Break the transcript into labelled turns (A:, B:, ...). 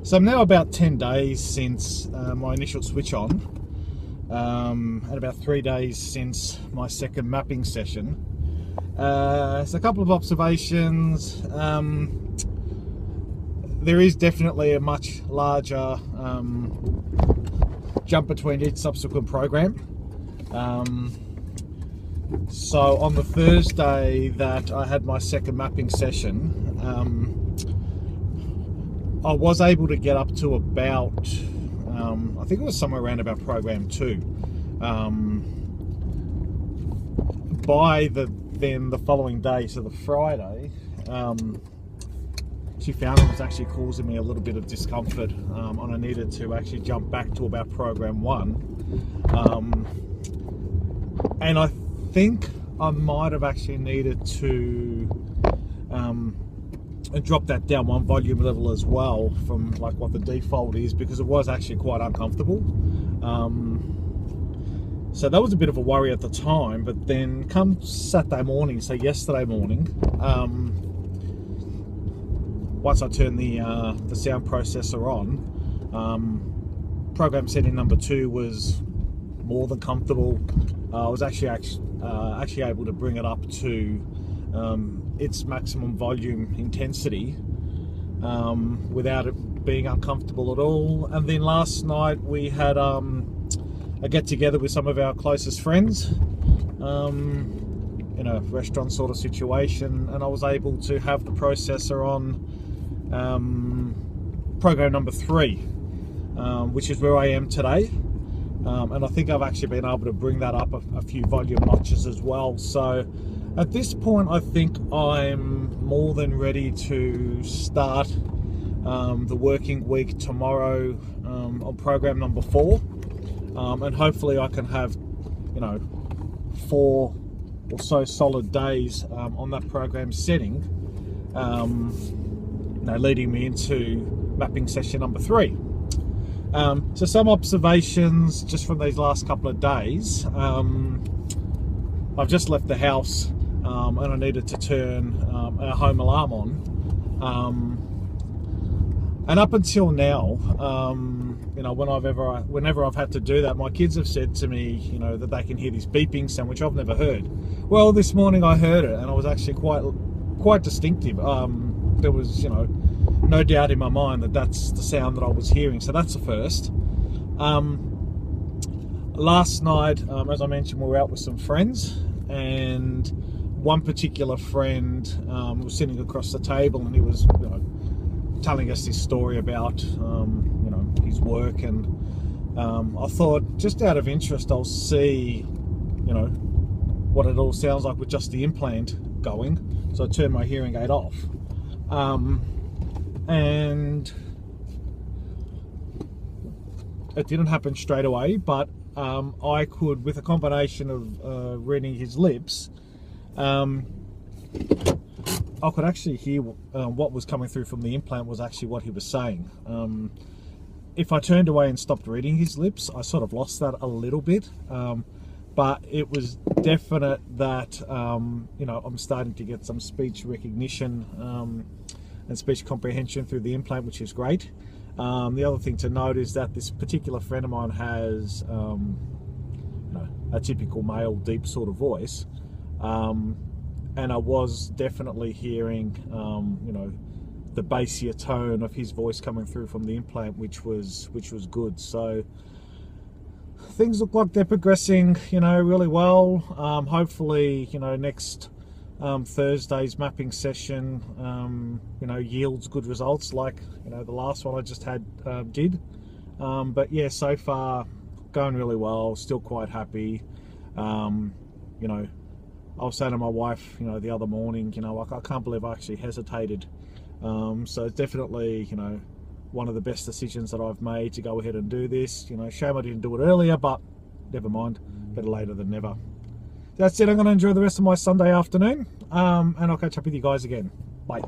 A: So I'm now about 10 days since my initial switch on, and about 3 days since my second mapping session. So a couple of observations. There is definitely a much larger jump between each subsequent program. So on the Thursday that I had my second mapping session, I was able to get up to about, I think it was somewhere around about program 2. By the following day, so the Friday, she found it was actually causing me a little bit of discomfort, and I needed to actually jump back to about program 1. And I think I might have actually needed to drop that down one volume level as well from like what the default is, because it was actually quite uncomfortable. So that was a bit of a worry at the time, but then come Saturday morning, so yesterday morning, once I turned the sound processor on, program setting number 2 was more than comfortable. I was actually able to bring it up to its maximum volume intensity without it being uncomfortable at all. And then last night we had a get together with some of our closest friends in a restaurant sort of situation, and I was able to have the processor on program number 3, which is where I am today. And I think I've actually been able to bring that up a few volume notches as well. So at this point, I think I'm more than ready to start the working week tomorrow on program number 4. And hopefully I can have, 4 or so solid days on that program setting, leading me into mapping session number 3. So some observations just from these last couple of days. I've just left the house and I needed to turn our home alarm on. And up until now, whenever I've had to do that, my kids have said to me, that they can hear this beeping sound, which I've never heard. Well, this morning I heard it, and it was actually quite distinctive. There was, no doubt in my mind that that's the sound that I was hearing. So that's the first. Last night, as I mentioned, we were out with some friends, and one particular friend was sitting across the table, and he was, telling us this story about, his work. And I thought, just out of interest, I'll see, what it all sounds like with just the implant going. So I turned my hearing aid off. And it didn't happen straight away, but I could, with a combination of reading his lips, I could actually hear what was coming through from the implant was actually what he was saying. If I turned away and stopped reading his lips, I sort of lost that a little bit, but it was definite that I'm starting to get some speech recognition and speech comprehension through the implant, which is great. The other thing to note is that this particular friend of mine has a typical male deep sort of voice, and I was definitely hearing the bassier tone of his voice coming through from the implant, which was good. So things look like they're progressing really well. Hopefully next Thursday's mapping session yields good results like the last one I just had did. But yeah, so far going really well, still quite happy. I was saying to my wife the other morning, I can't believe I actually hesitated. So it's definitely one of the best decisions that I've made to go ahead and do this. Shame I didn't do it earlier, but never mind, better later than never. That's it. I'm going to enjoy the rest of my Sunday afternoon, and I'll catch up with you guys again. Bye.